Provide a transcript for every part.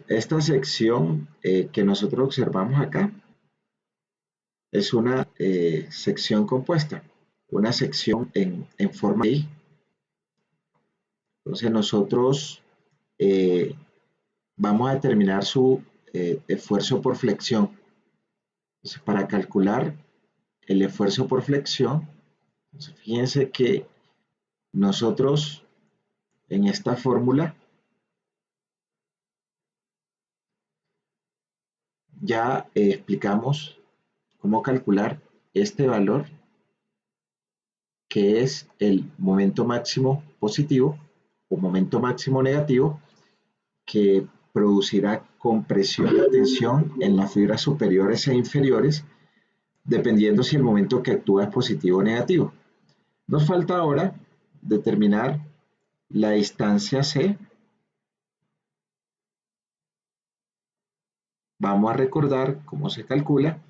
Esta sección que nosotros observamos acá es una sección compuesta, una sección en forma de I. Entonces nosotros eh, vamos a determinar su esfuerzo por flexión. Entonces, para calcular el esfuerzo por flexión, entonces, fíjense que nosotros en esta fórmula ya explicamos cómo calcular este valor, que es el momento máximo positivo o momento máximo negativo que producirá compresión de tensión en las fibras superiores e inferiores, dependiendo si el momento que actúa es positivo o negativo. Nos falta ahora determinar la distancia C. Vamos a recordar cómo se calcula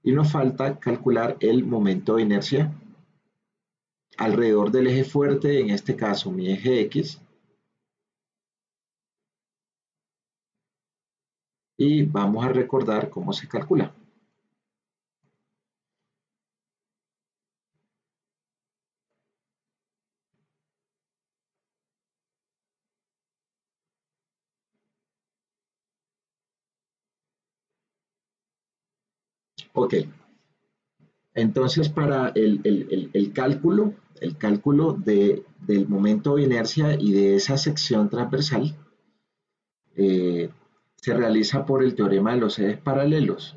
y nos falta calcular el momento de inercia alrededor del eje fuerte, en este caso mi eje X, y vamos a recordar cómo se calcula. Ok, entonces para el cálculo del momento de inercia y de esa sección transversal eh, se realiza por el teorema de los ejes paralelos,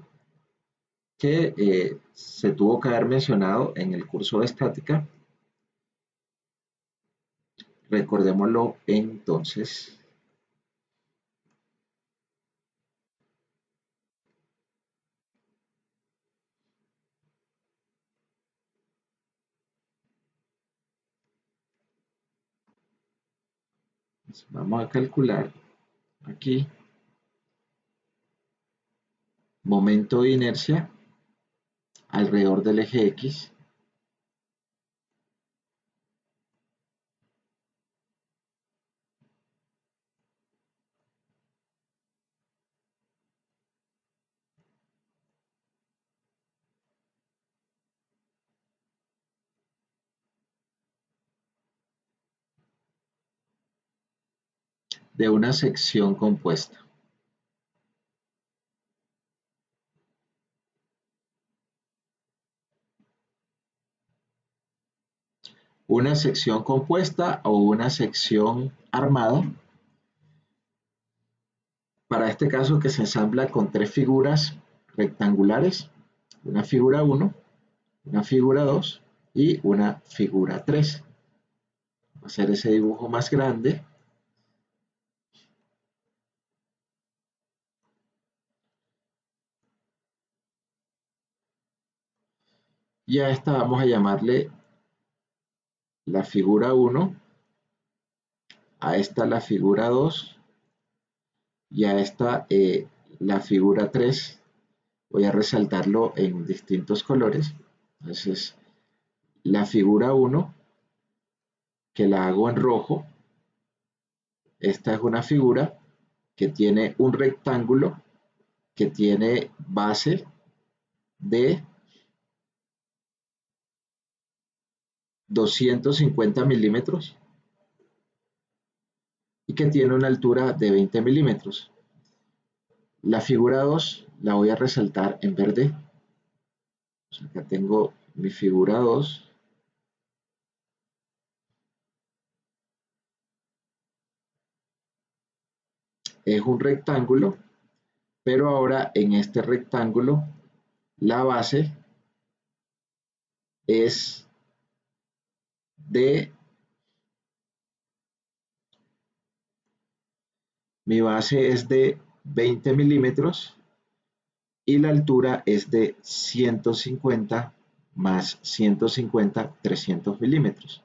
que se tuvo que haber mencionado en el curso de estática. Recordémoslo entonces. Vamos a calcular aquí momento de inercia alrededor del eje X de una sección compuesta. Una sección compuesta o una sección armada, para este caso que se ensambla con tres figuras rectangulares, una figura 1, una figura 2 y una figura 3. Voy a hacer ese dibujo más grande. Y a esta vamos a llamarle la figura 1, a esta la figura 2 y a esta la figura 3. Voy a resaltarlo en distintos colores. Entonces, la figura 1, que la hago en rojo, esta es una figura que tiene un rectángulo que tiene base de 250 milímetros y que tiene una altura de 20 milímetros. La figura 2 la voy a resaltar en verde. Acá tengo mi figura 2. Es un rectángulo, pero ahora en este rectángulo la base es de, mi base es de 20 milímetros y la altura es de 150 más 150, 300 milímetros.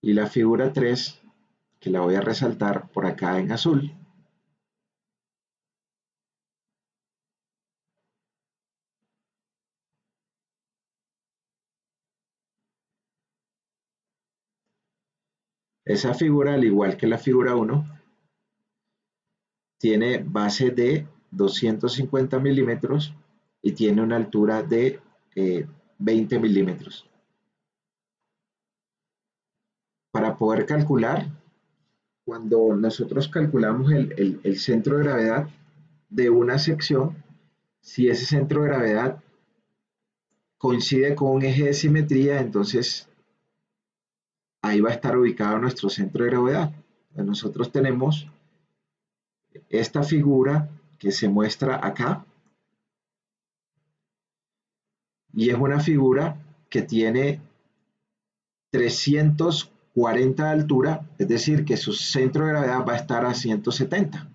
Y la figura 3, que la voy a resaltar por acá en azul, esa figura, al igual que la figura 1, tiene base de 250 milímetros y tiene una altura de 20 milímetros. Para poder calcular, cuando nosotros calculamos el centro de gravedad de una sección, si ese centro de gravedad coincide con un eje de simetría, entonces ahí va a estar ubicado nuestro centro de gravedad. Nosotros tenemos esta figura que se muestra acá y es una figura que tiene 340 de altura, es decir, que su centro de gravedad va a estar a 170,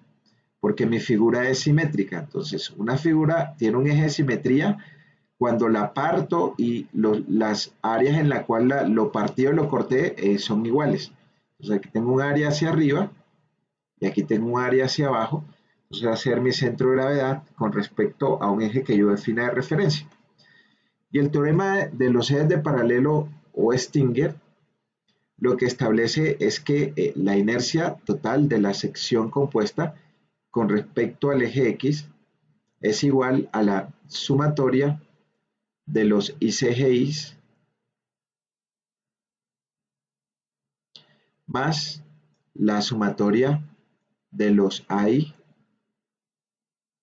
porque mi figura es simétrica. Entonces, una figura tiene un eje de simetría cuando la parto y las áreas en las cuales lo partí o lo corté son iguales. Entonces, aquí tengo un área hacia arriba y aquí tengo un área hacia abajo. Entonces, va a ser mi centro de gravedad con respecto a un eje que yo defina de referencia. Y el teorema de los ejes de paralelo o Stinger lo que establece es que la inercia total de la sección compuesta con respecto al eje X es igual a la sumatoria de los ICGIs más la sumatoria de los AI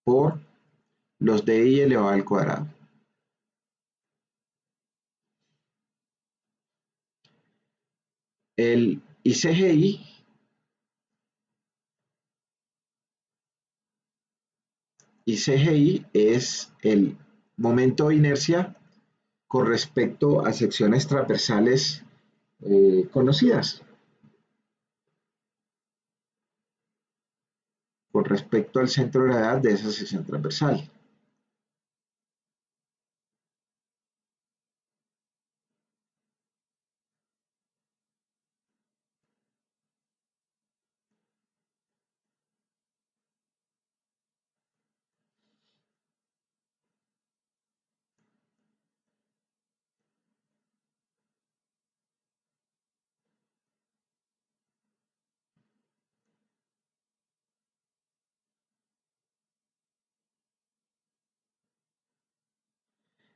por los DI elevado al cuadrado. El ICGI es el momento de inercia con respecto a secciones transversales conocidas, con respecto al centro de gravedad de esa sección transversal.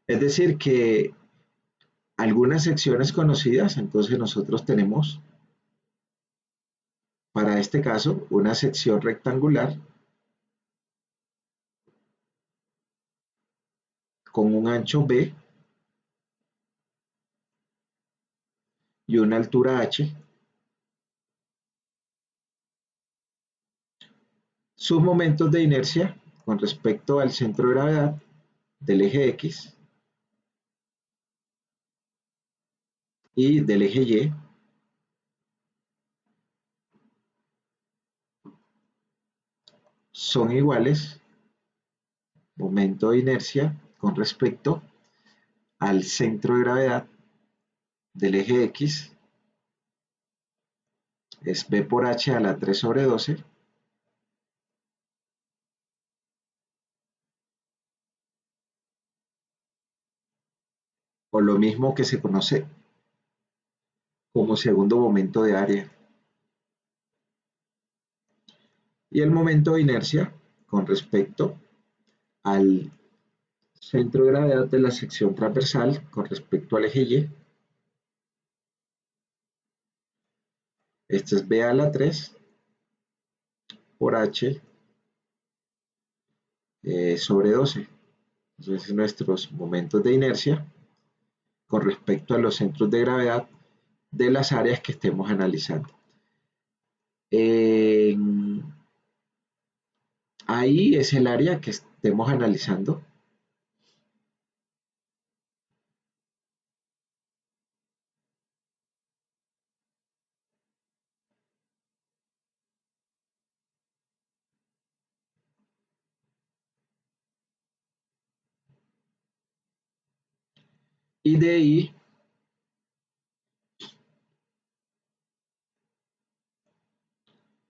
Es decir, que algunas secciones conocidas, entonces nosotros tenemos, para este caso, una sección rectangular con un ancho B y una altura H. Sus momentos de inercia con respecto al centro de gravedad del eje X y del eje Y son iguales, momento de inercia con respecto al centro de gravedad del eje X es B por H a la 3 sobre 12 o lo mismo que se conoce como segundo momento de área. Y el momento de inercia con respecto al centro de gravedad de la sección transversal con respecto al eje Y. Este es B a la 3 por H sobre 12. Entonces, nuestros momentos de inercia con respecto a los centros de gravedad de las áreas que estemos analizando. Ahí es el área que estemos analizando. Y de ahí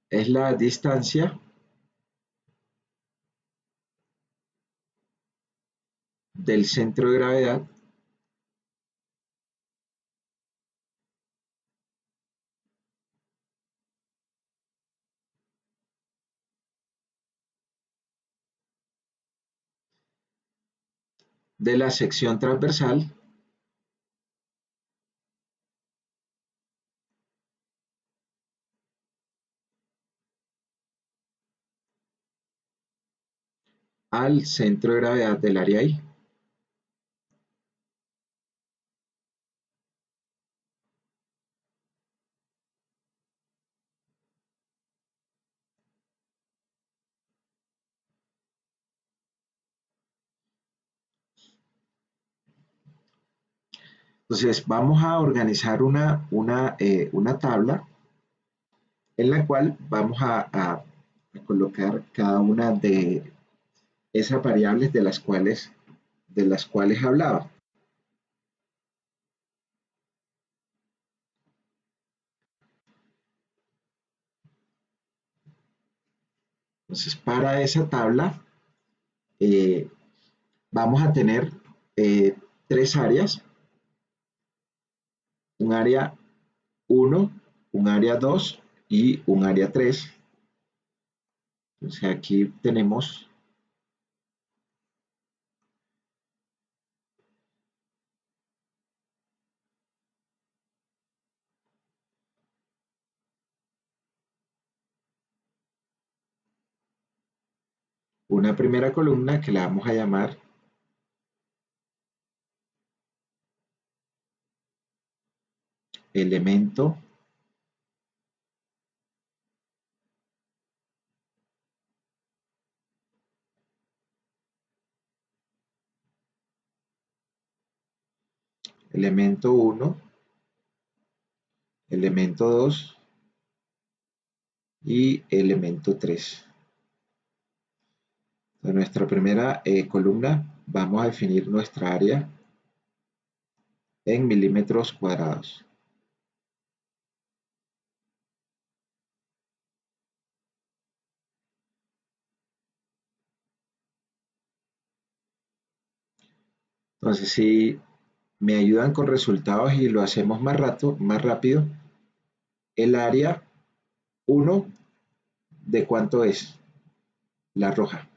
es la distancia del centro de gravedad de la sección transversal al centro de gravedad del área I. Entonces vamos a organizar una tabla en la cual vamos a colocar cada una de esas variables de las cuales hablaba. Entonces, para esa tabla eh, vamos a tener tres áreas, un área 1, un área 2 y un área 3. Entonces, aquí tenemos una primera columna que la vamos a llamar elemento elemento 1, elemento 2 y elemento 3. En nuestra primera columna vamos a definir nuestra área en milímetros cuadrados. Entonces, si me ayudan con resultados y lo hacemos más rápido, el área 1, ¿de cuánto es? La roja.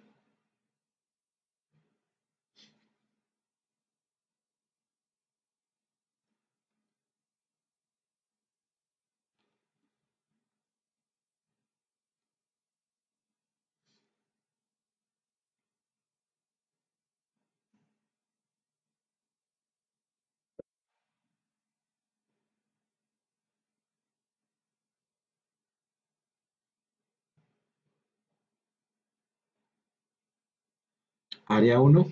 Área 1,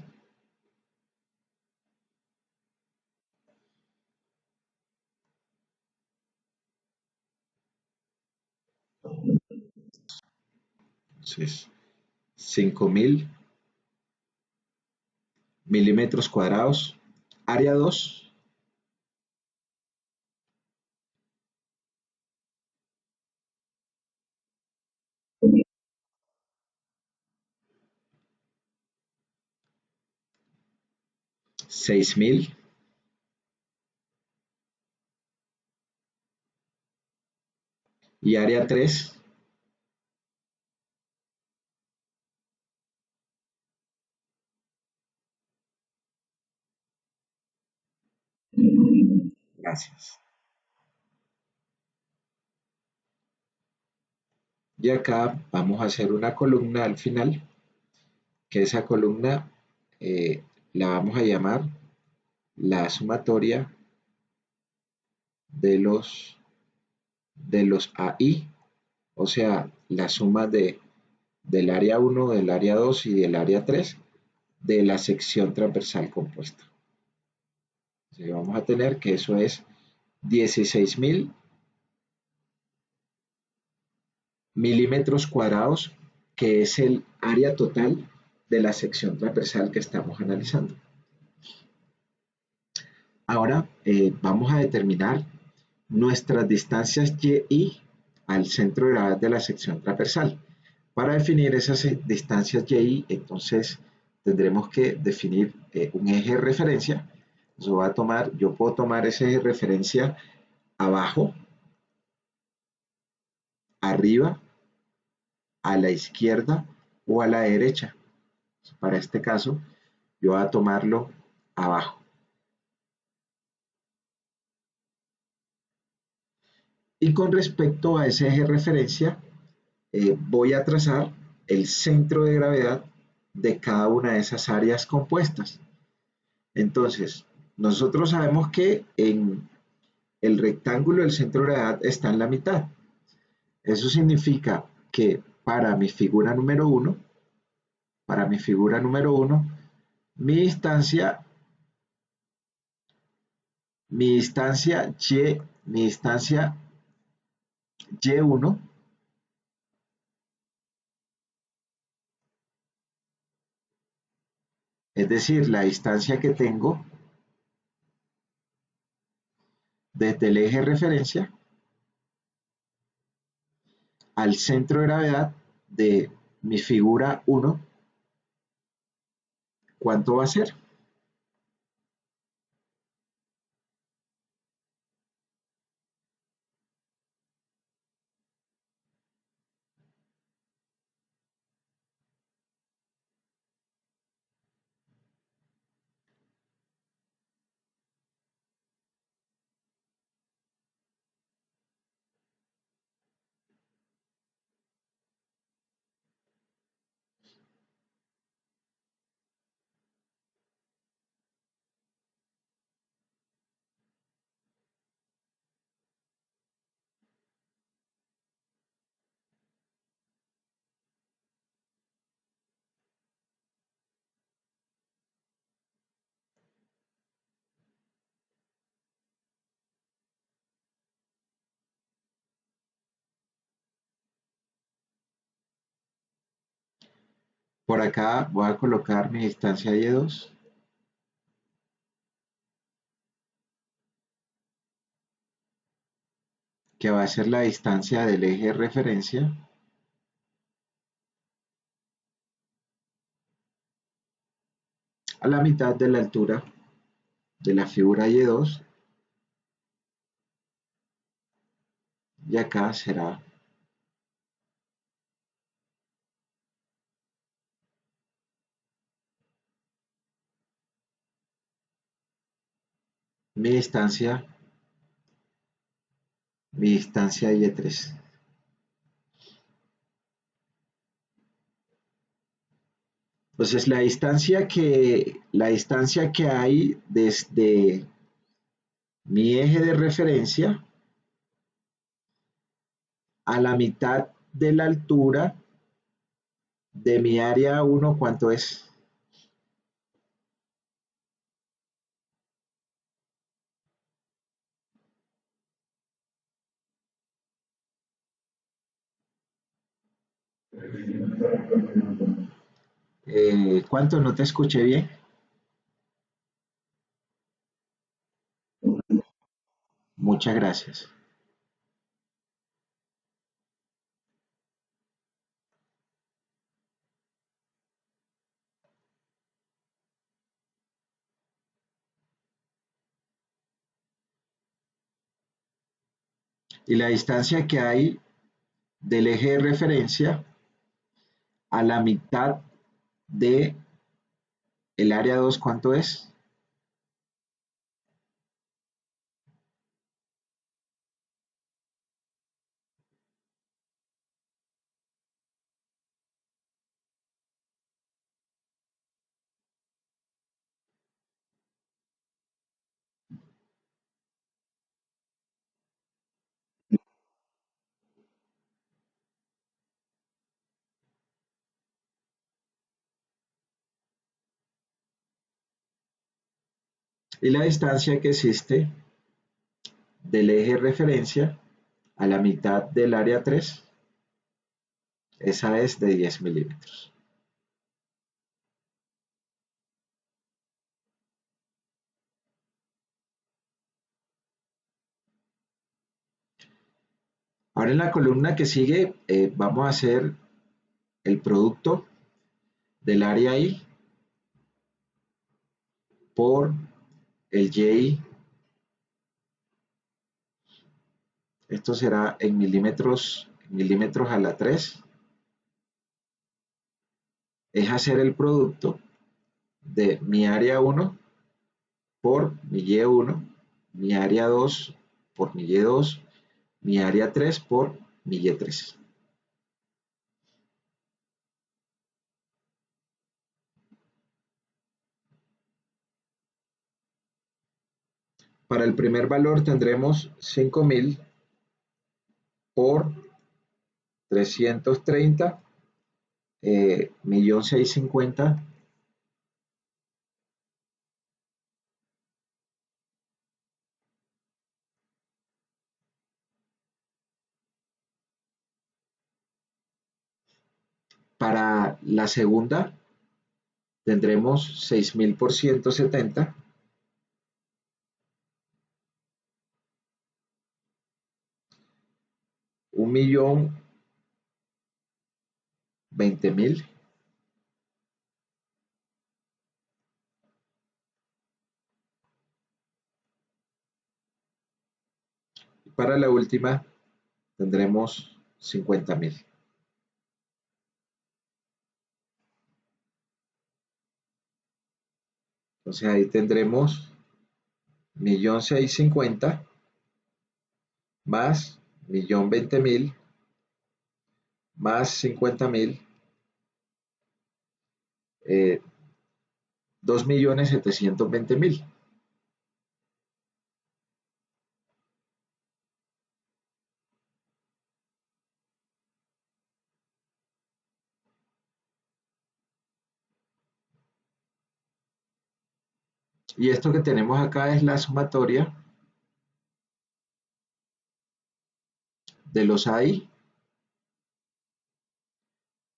5.000 milímetros cuadrados. Área 2, 6.000. Y área 3, gracias. Y acá vamos a hacer una columna al final, que esa columna la vamos a llamar la sumatoria de los AI, o sea, la suma del área 1, del área 2 y del área 3 de la sección transversal compuesta. Entonces vamos a tener que eso es 16.000 milímetros cuadrados, que es el área total de la sección transversal que estamos analizando. Ahora vamos a determinar nuestras distancias y al centro de gravedad de la sección transversal. Para definir esas distancias y, entonces tendremos que definir un eje de referencia. Yo puedo tomar ese eje de referencia abajo, arriba, a la izquierda o a la derecha. Para este caso, yo voy a tomarlo abajo. Y con respecto a ese eje de referencia, voy a trazar el centro de gravedad de cada una de esas áreas compuestas. Entonces, nosotros sabemos que en el rectángulo el centro de gravedad está en la mitad. Eso significa que para mi figura número 1, mi distancia y1, es decir, la distancia que tengo desde el eje de referencia al centro de gravedad de mi figura 1, ¿cuánto va a ser? Por acá voy a colocar mi distancia y2, que va a ser la distancia del eje de referencia a la mitad de la altura de la figura y2, y acá será mi distancia y3. Entonces la distancia que hay desde mi eje de referencia a la mitad de la altura de mi área 1, ¿cuánto es? ¿Cuánto? No te escuché bien. Muchas gracias. Y la distancia que hay del eje de referencia a la mitad de el área 2, ¿cuánto es? Y la distancia que existe del eje de referencia a la mitad del área 3, esa es de 10 milímetros. Ahora en la columna que sigue vamos a hacer el producto del área I por el Y. Esto será en milímetros a la 3. Es hacer el producto de mi área 1 por mi Y1, mi área 2 por mi Y2, mi área 3 por mi Y3. Para el primer valor tendremos 5000 por 330, 1.650.000. Para la segunda tendremos 6000 por 170, 1.020.000. Para la última tendremos 50.000. Entonces ahí tendremos 1.650.000 más 1.020.000 más 50.000, 2.720.000. Y esto que tenemos acá es la sumatoria de los AI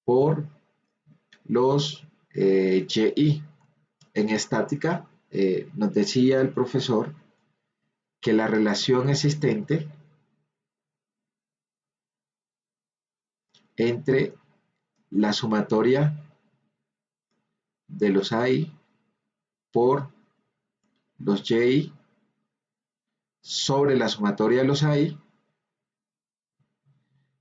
por los YI. En estática nos decía el profesor que la relación existente entre la sumatoria de los AI por los YI sobre la sumatoria de los AI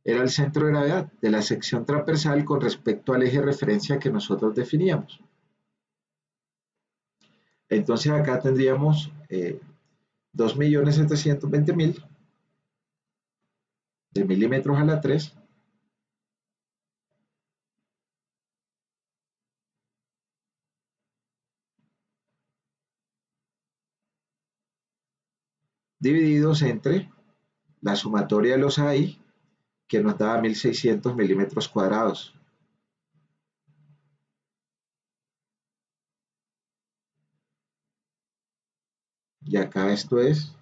era el centro de gravedad de la sección transversal con respecto al eje de referencia que nosotros definíamos. Entonces acá tendríamos 2.720.000 de milímetros a la 3 divididos entre la sumatoria de los AI, que nos da 1.600 milímetros cuadrados. Y acá esto es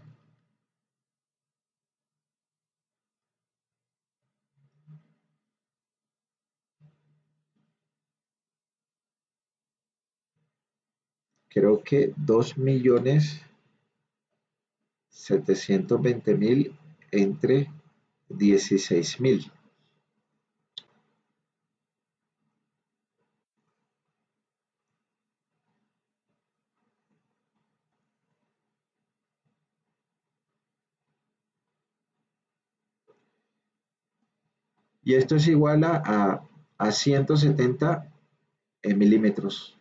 creo que 2.720.000 entre 16.000. Y esto es igual a 170 milímetros.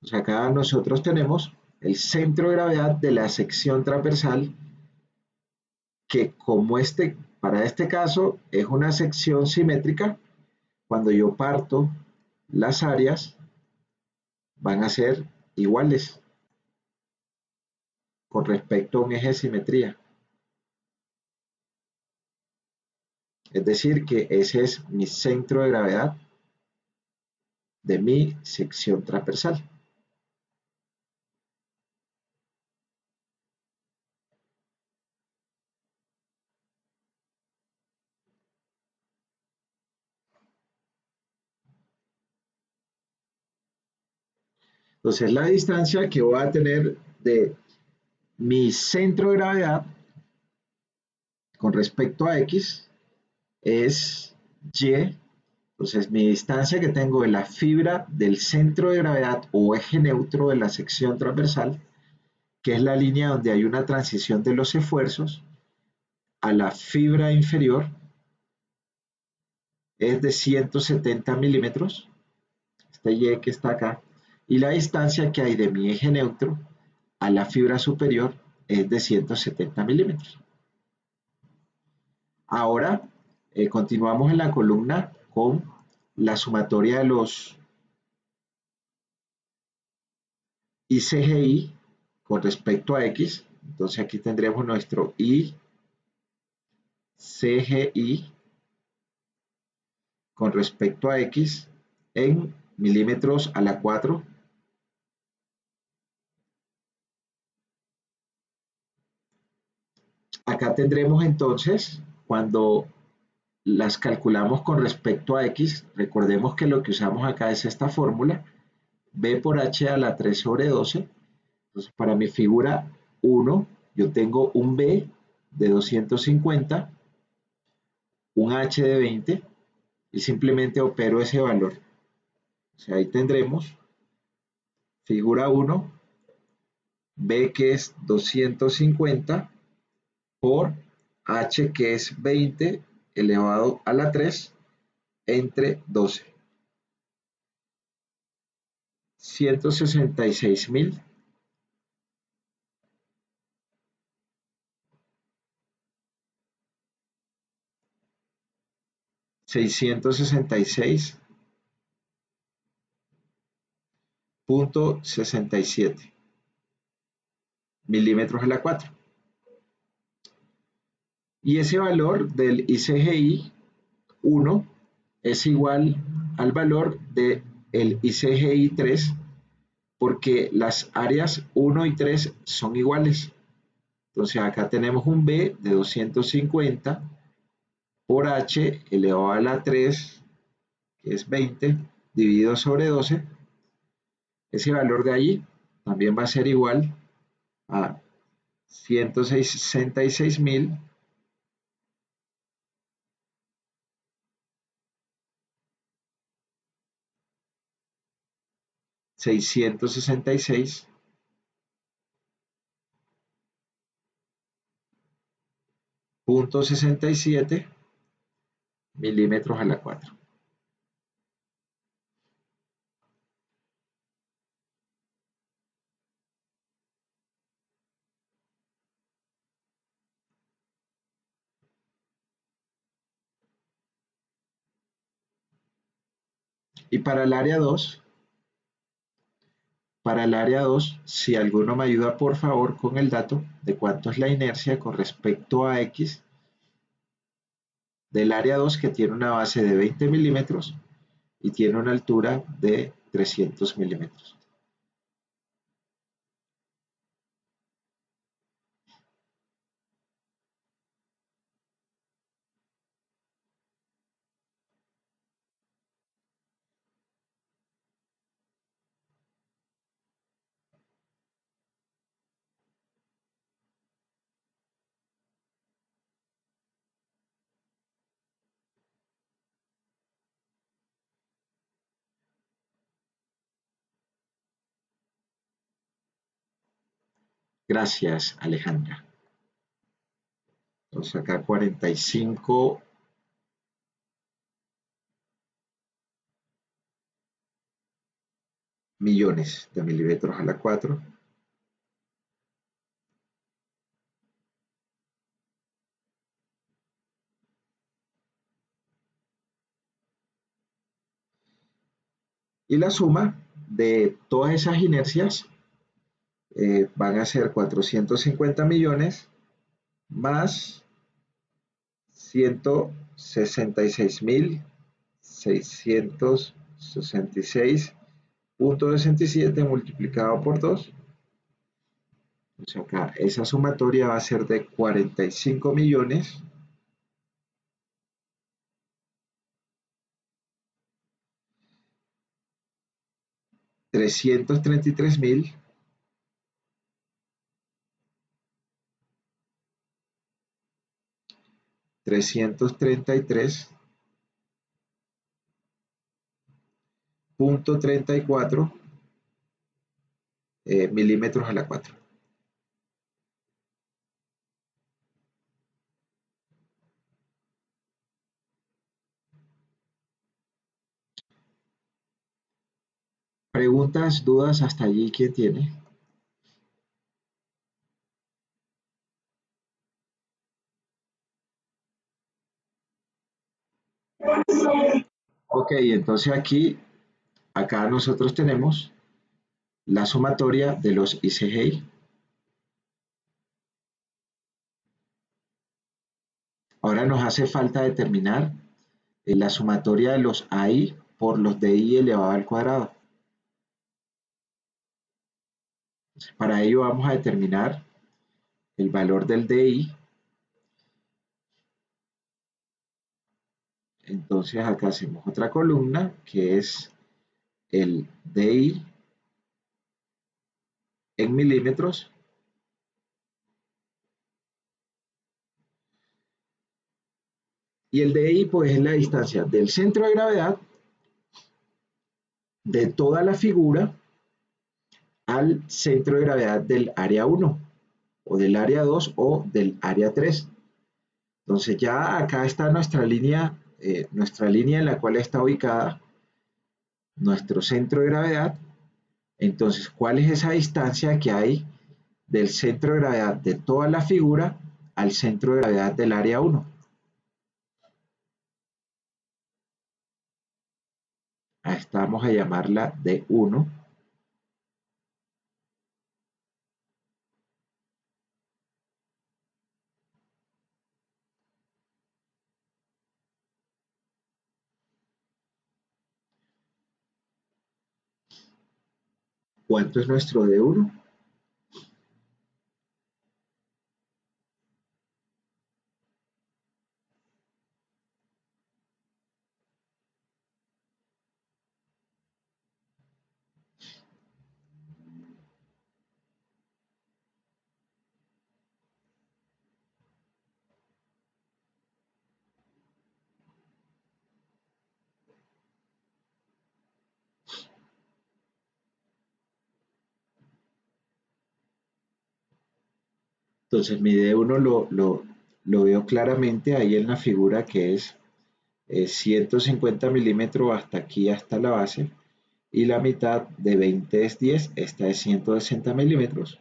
O sea, acá nosotros tenemos el centro de gravedad de la sección transversal, que como para este caso es una sección simétrica, cuando yo parto las áreas van a ser iguales con respecto a un eje de simetría. Es decir, que ese es mi centro de gravedad de mi sección transversal. Entonces, la distancia que voy a tener de mi centro de gravedad con respecto a X es Y. Entonces, mi distancia que tengo de la fibra del centro de gravedad o eje neutro de la sección transversal, que es la línea donde hay una transición de los esfuerzos, a la fibra inferior, es de 170 milímetros, este Y que está acá, y la distancia que hay de mi eje neutro a la fibra superior es de 170 milímetros. Ahora continuamos en la columna con la sumatoria de los ICGI con respecto a X. Entonces aquí tendremos nuestro ICGI con respecto a X en milímetros a la 4. Acá tendremos entonces, cuando las calculamos con respecto a X, recordemos que lo que usamos acá es esta fórmula, B por H a la 3 sobre 12. Entonces, para mi figura 1, yo tengo un B de 250, un H de 20, y simplemente opero ese valor. O sea, ahí tendremos figura 1, B que es 250 por H que es 20 elevado a la 3 entre 12. 166.000 666.67 milímetros a la 4. Y ese valor del ICGI 1 es igual al valor del ICGI 3 porque las áreas 1 y 3 son iguales. Entonces acá tenemos un B de 250 por H elevado a la 3, que es 20, dividido sobre 12. Ese valor de allí también va a ser igual a 166.000 666 punto 67 milímetros a la 4. Y para el área 2, si alguno me ayuda por favor con el dato de cuánto es la inercia con respecto a X del área 2 que tiene una base de 20 milímetros y tiene una altura de 300 milímetros. Gracias, Alejandra. Entonces acá 45 millones de milímetros a la 4. Y la suma de todas esas inercias van a ser 450 millones más 166.666.67 multiplicado por 2. O sea, acá esa sumatoria va a ser de 45 millones 333.000 333.34 milímetros a la 4. Preguntas, dudas hasta allí, ¿quién tiene? Ok, entonces acá nosotros tenemos la sumatoria de los ICGI. Ahora nos hace falta determinar la sumatoria de los AI por los DI elevado al cuadrado. Para ello vamos a determinar el valor del DI. Entonces acá hacemos otra columna que es el DI en milímetros y el DI pues es la distancia del centro de gravedad de toda la figura al centro de gravedad del área 1 o del área 2 o del área 3. Entonces ya acá está nuestra línea en la cual está ubicada nuestro centro de gravedad. Entonces, ¿cuál es esa distancia que hay del centro de gravedad de toda la figura al centro de gravedad del área 1? A esta vamos a llamarla D1. ¿Cuánto es nuestro D1? Entonces mi D1 lo veo claramente ahí en la figura que es 150 milímetros hasta aquí, hasta la base, y la mitad de 20 es 10, esta es 160 milímetros.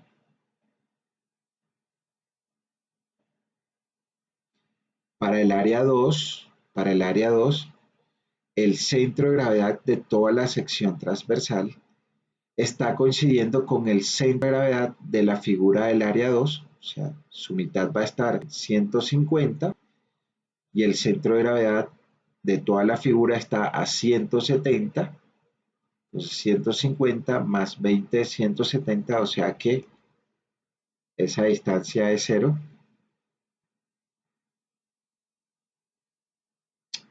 Para el área 2, el centro de gravedad de toda la sección transversal está coincidiendo con el centro de gravedad de la figura del área 2, o sea, su mitad va a estar en 150 y el centro de gravedad de toda la figura está a 170, entonces 150 más 20 es 170, o sea que esa distancia es cero.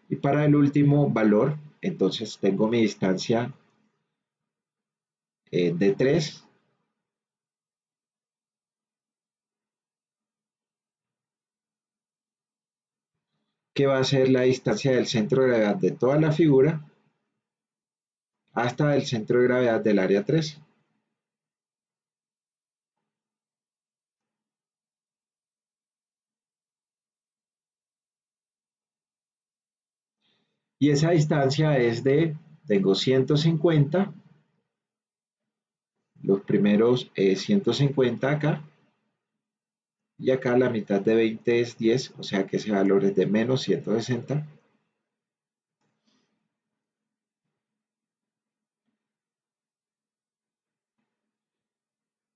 Y para el último valor, entonces tengo mi distancia de 3, que va a ser la distancia del centro de gravedad de toda la figura hasta el centro de gravedad del área 3. Y esa distancia es tengo 150, los primeros 150 acá, y acá la mitad de 20 es 10, o sea que ese valor es de menos 160.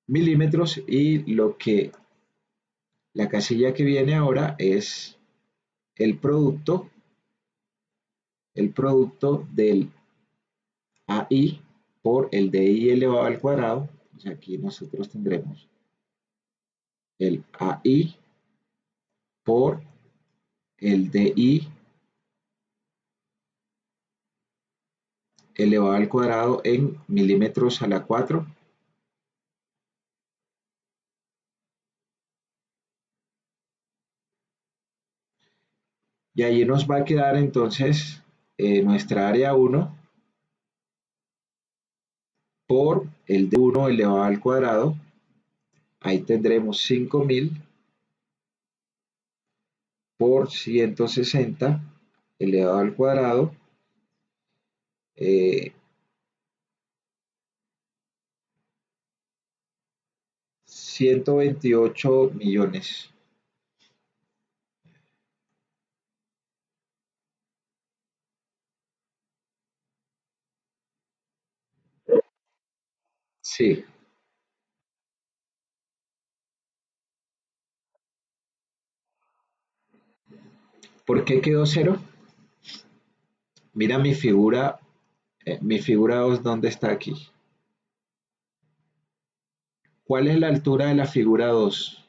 Milímetros, y la casilla que viene ahora es el producto del AI por el DI elevado al cuadrado. Pues aquí nosotros tendremos el AI por el DI elevado al cuadrado en milímetros a la 4. Y allí nos va a quedar entonces nuestra área 1 por el D1 elevado al cuadrado. Ahí tendremos 5000 por 160 elevado al cuadrado, 128 millones. Sí. ¿Por qué quedó cero? Mira mi figura 2, ¿dónde está aquí? ¿Cuál es la altura de la figura 2?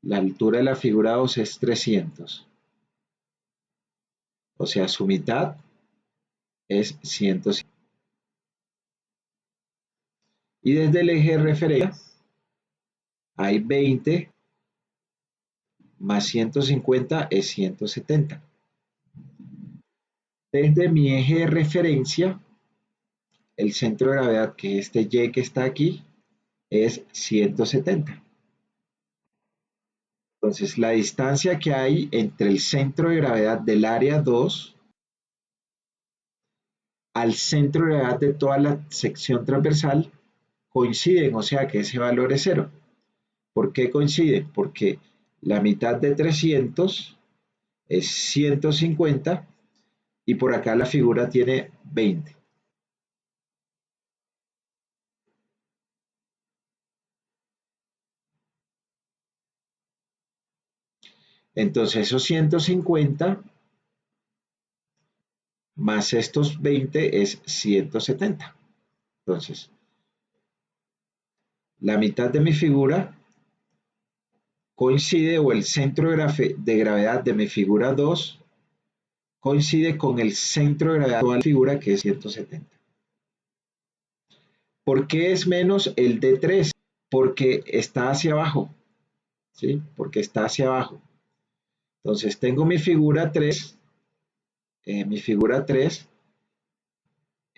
La altura de la figura 2 es 300. O sea, su mitad es 150. Y desde el eje de referencia hay 20 más 150 es 170. Desde mi eje de referencia, el centro de gravedad, que es este Y que está aquí, es 170. Entonces, la distancia que hay entre el centro de gravedad del área 2 al centro de gravedad de toda la sección transversal coinciden, o sea que ese valor es cero. ¿Por qué coincide? Porque la mitad de 300 es 150 y por acá la figura tiene 20. Entonces esos 150 más estos 20 es 170. Entonces, la mitad de mi figura coincide, o el centro de gravedad de mi figura 2 coincide con el centro de gravedad de toda la figura, que es 170. ¿Por qué es menos el de 3? Porque está hacia abajo, ¿sí? Porque está hacia abajo. Entonces tengo mi figura 3,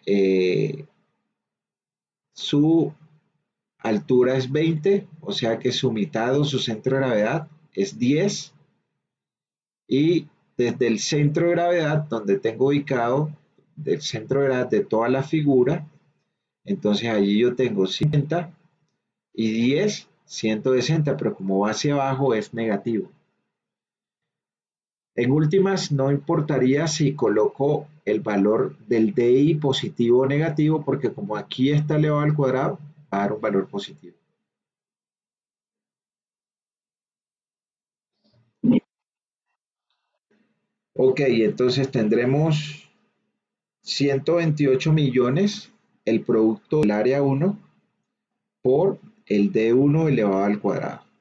eh, su altura es 20, o sea que su mitad o su centro de gravedad es 10, y desde el centro de gravedad, donde tengo ubicado del centro de gravedad de toda la figura, entonces allí yo tengo 50 y 10, 160, pero como va hacia abajo es negativo. En últimas, no importaría si coloco el valor del DI positivo o negativo, porque como aquí está elevado al cuadrado, va a dar un valor positivo. Ok, entonces tendremos 128 millones el producto del área 1 por el D1 elevado al cuadrado.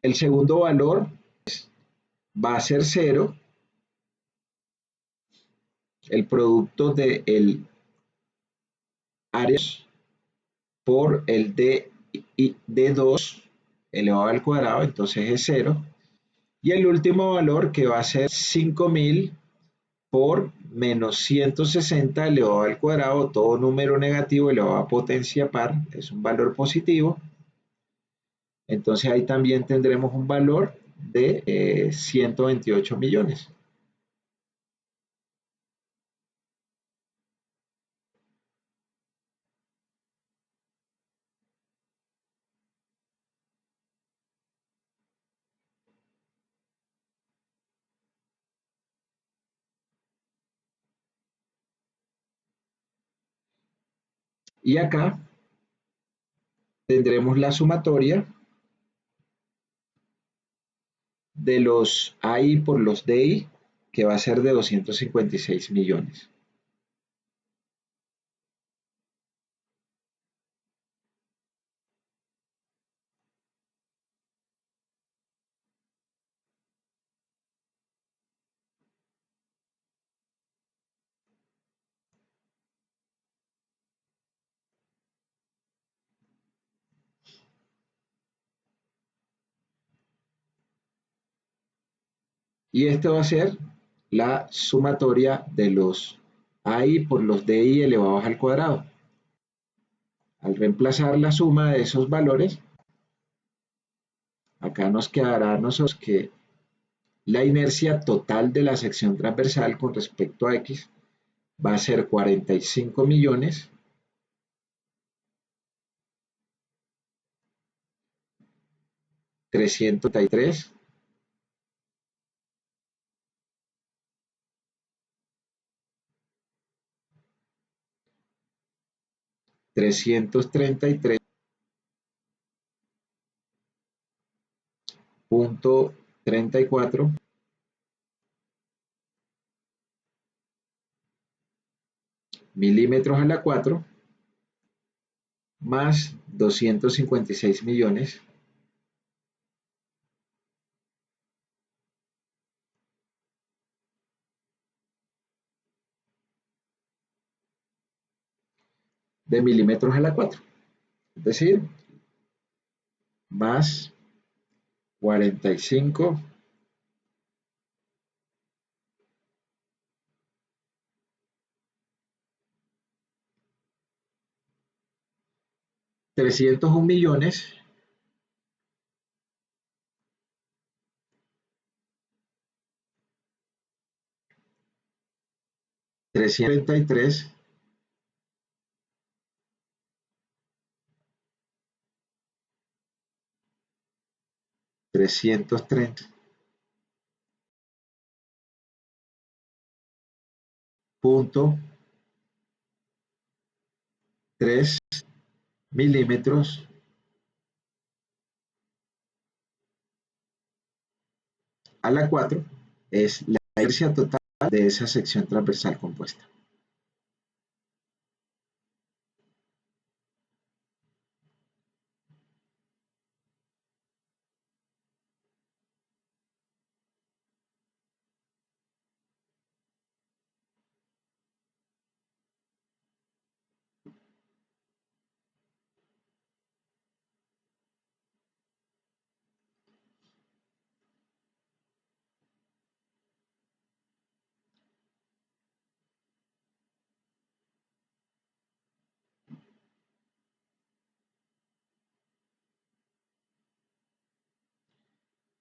El segundo valor va a ser 0, el producto del área por el D2 elevado al cuadrado, entonces es 0. Y el último valor, que va a ser 5000 por menos 160 elevado al cuadrado, todo número negativo elevado a potencia par, es un valor positivo. Entonces ahí también tendremos un valor de 128 millones. Y acá tendremos la sumatoria de los AI por los DI, que va a ser de 256 millones. Y esto va a ser la sumatoria de los AI por los DI elevados al cuadrado. Al reemplazar la suma de esos valores, acá nos quedará a nosotros que la inercia total de la sección transversal con respecto a X va a ser 45 millones 333 333 punto 34 milímetros a la 4 más 256 millones de milímetros a la 4, es decir, más 45 301 millones 333 330 punto 3 milímetros a la 4 es la inercia total de esa sección transversal compuesta.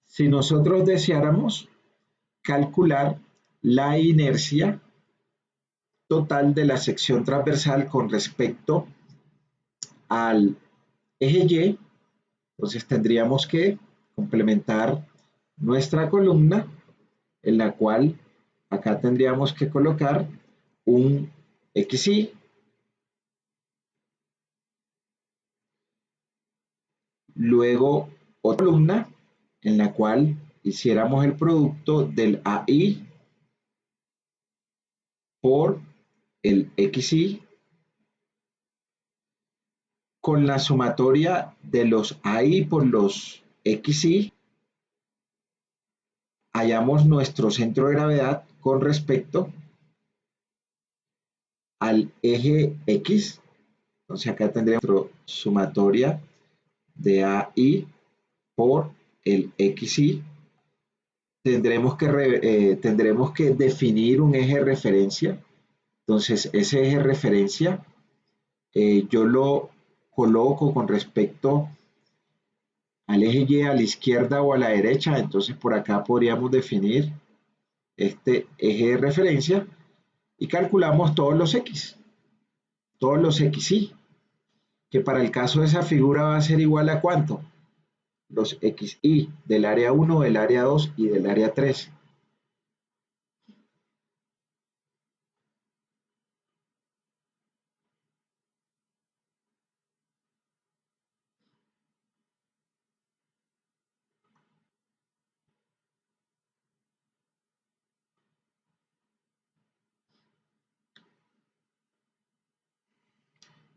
Si nosotros deseáramos calcular la inercia total de la sección transversal con respecto al eje Y, entonces tendríamos que complementar nuestra columna, en la cual acá tendríamos que colocar un XY, luego otra columna en la cual hiciéramos el producto del AI por el XY con la sumatoria de los AI por los XY, hallamos nuestro centro de gravedad con respecto al eje X. Entonces acá tendríamos nuestra sumatoria de AI por el XY. Tendremos que definir un eje de referencia. Entonces ese eje de referencia yo lo coloco con respecto al eje Y a la izquierda o a la derecha. Entonces por acá podríamos definir este eje de referencia y calculamos todos los XY, que para el caso de esa figura va a ser igual a ¿cuánto? Los XY del área 1, del área 2 y del área 3.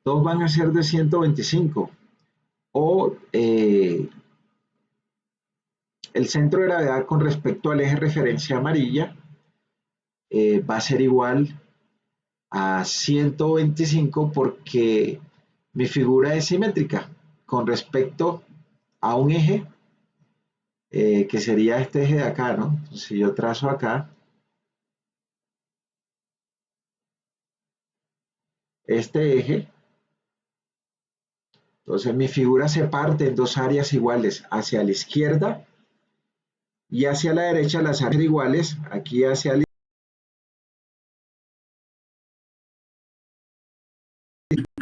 Todos van a ser de 125 o el centro de gravedad con respecto al eje de referencia amarilla va a ser igual a 125 porque mi figura es simétrica con respecto a un eje que sería este eje de acá, ¿no? Entonces, si yo trazo acá, este eje. Entonces mi figura se parte en dos áreas iguales, hacia la izquierda y hacia la derecha las áreas iguales, aquí hacia la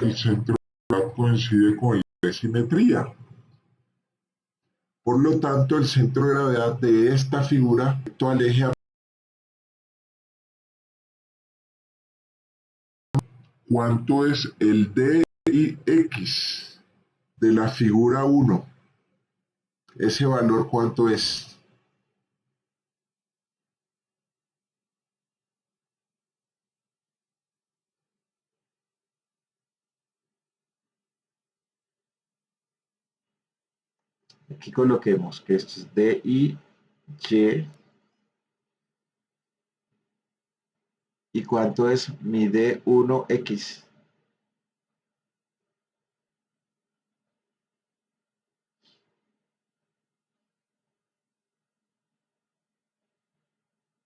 El centro de gravedad coincide con la simetría. Por lo tanto, el centro de gravedad de esta figura respecto al eje, ¿cuánto es el dx de la figura 1? Ese valor, ¿cuánto es? aquí coloquemos que esto es DI, Y, y cuánto es mi D1X.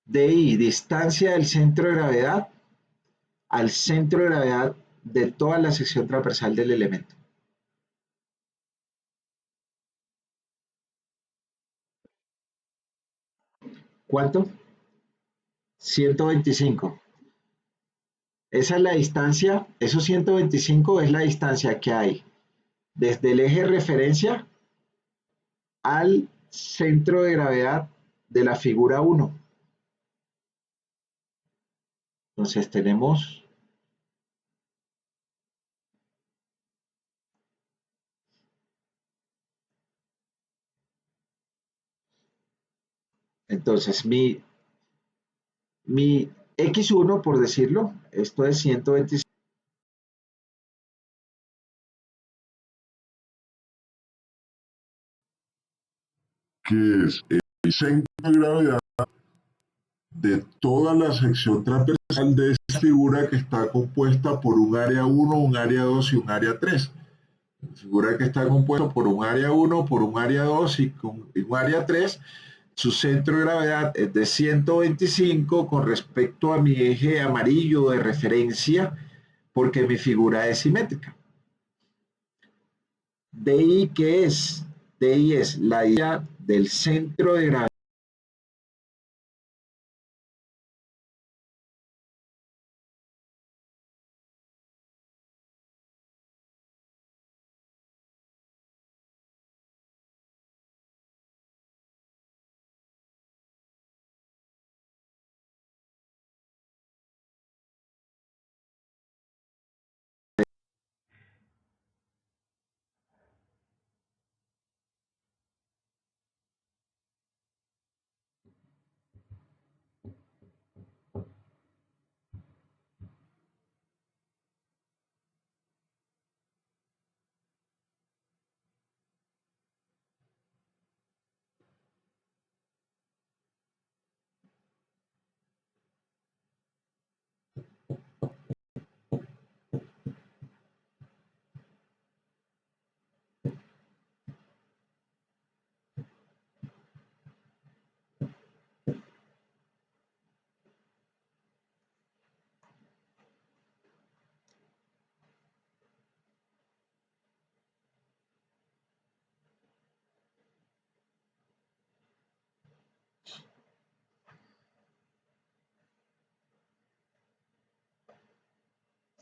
DI, distancia del centro de gravedad al centro de gravedad de toda la sección transversal del elemento. ¿Cuánto? 125. Esa es la distancia, esos 125 es la distancia que hay desde el eje de referencia al centro de gravedad de la figura 1. Entonces tenemos, entonces mi X1, por decirlo, esto es 125. Que es el centro de gravedad de toda la sección transversal de esta figura que está compuesta por un área 1, un área 2 y un área 3. Figura que está compuesta por un área 1, por un área 2 y un área 3. Su centro de gravedad es de 125 con respecto a mi eje amarillo de referencia, porque mi figura es simétrica. DI, ¿qué es? DI es la distancia del centro de gravedad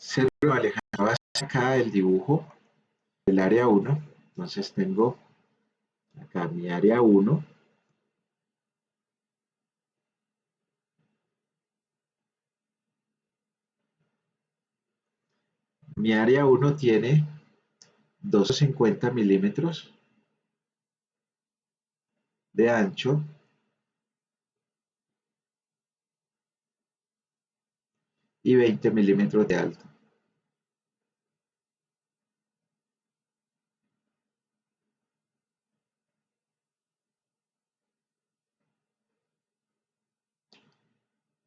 centro alejado acá del dibujo del área 1. Entonces tengo acá mi área 1. Mi área 1 tiene 250 milímetros de ancho y 20 milímetros de alto.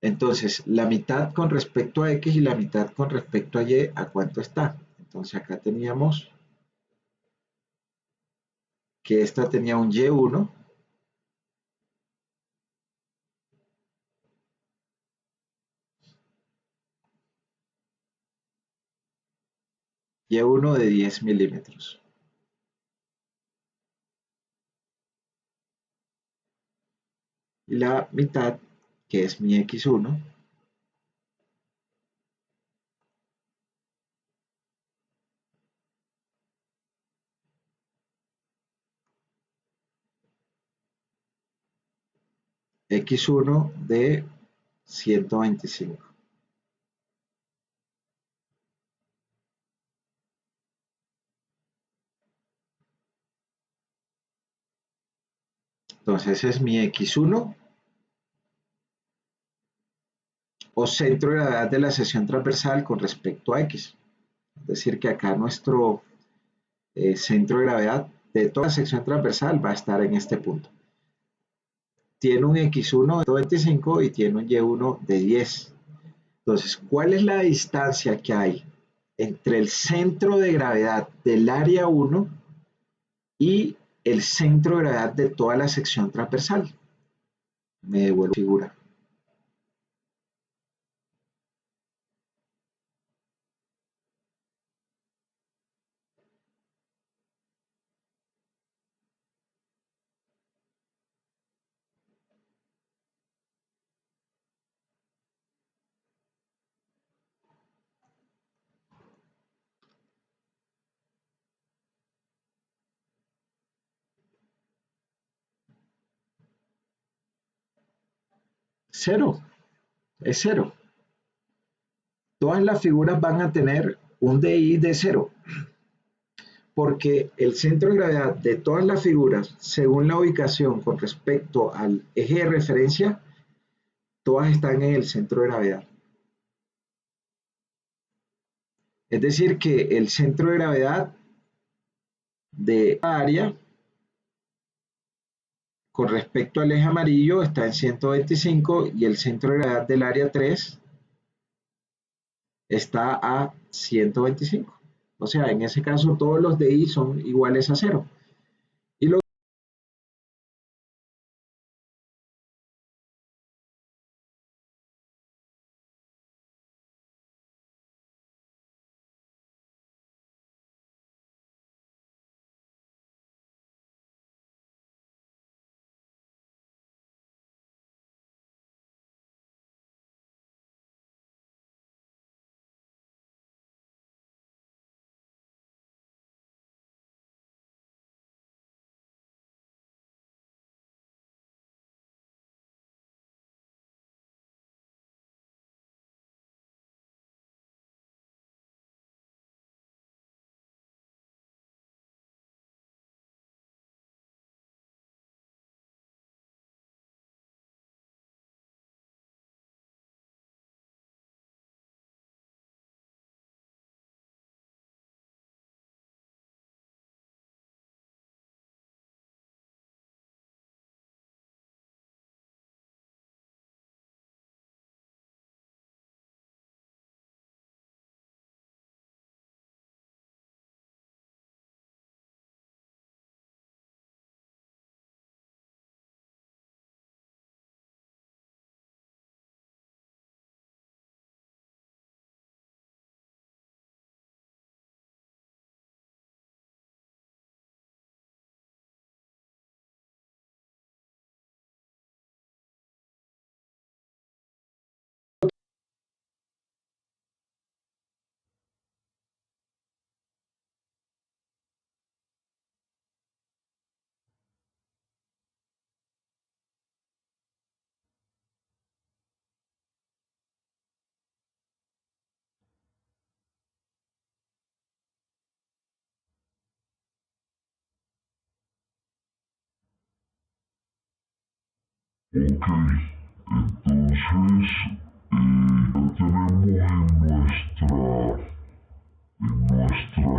Entonces, la mitad con respecto a X y la mitad con respecto a Y, ¿a cuánto está? Entonces acá teníamos que esta tenía un Y1, Y1 de 10 milímetros. Y la mitad, que es mi X1, X1 de 125. Entonces es mi X1 o centro de gravedad de la sección transversal con respecto a X. Es decir, que acá nuestro centro de gravedad de toda la sección transversal va a estar en este punto. Tiene un X1 de 25 y tiene un Y1 de 10. Entonces, ¿cuál es la distancia que hay entre el centro de gravedad del área 1 y el centro de gravedad de toda la sección transversal? Me devuelvo figura. Cero, es cero. Todas las figuras van a tener un DI de cero, porque el centro de gravedad de todas las figuras, según la ubicación con respecto al eje de referencia, todas están en el centro de gravedad. Es decir, que el centro de gravedad de área con respecto al eje amarillo está en 125 y el centro de gravedad del área 3 está a 125. O sea, en ese caso todos los DI son iguales a cero. Y lo Ok, entonces ya tenemos en nuestra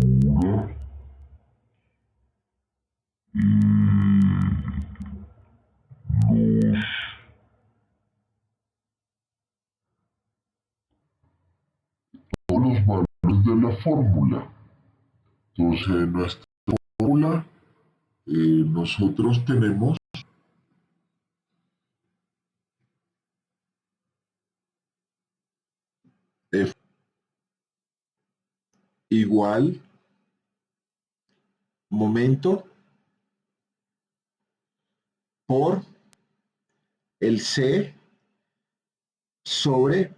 figura los, todos los valores de la fórmula. Entonces en nuestra fórmula nosotros tenemos F igual momento por el C sobre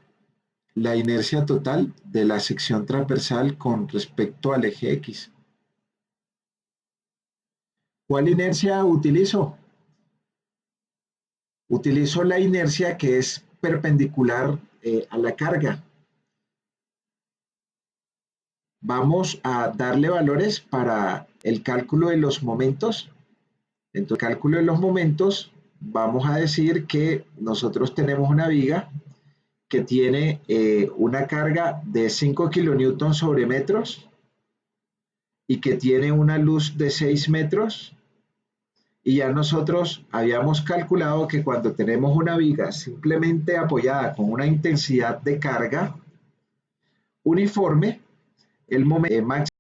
la inercia total de la sección transversal con respecto al eje X. ¿Cuál inercia utilizo? Utilizo la inercia que es perpendicular a la carga. Vamos a darle valores para el cálculo de los momentos. Entonces, el cálculo de los momentos, vamos a decir que nosotros tenemos una viga que tiene una carga de 5 kilonewton sobre metros y que tiene una luz de 6 metros. Y ya nosotros habíamos calculado que cuando tenemos una viga simplemente apoyada con una intensidad de carga uniforme, el momento máximo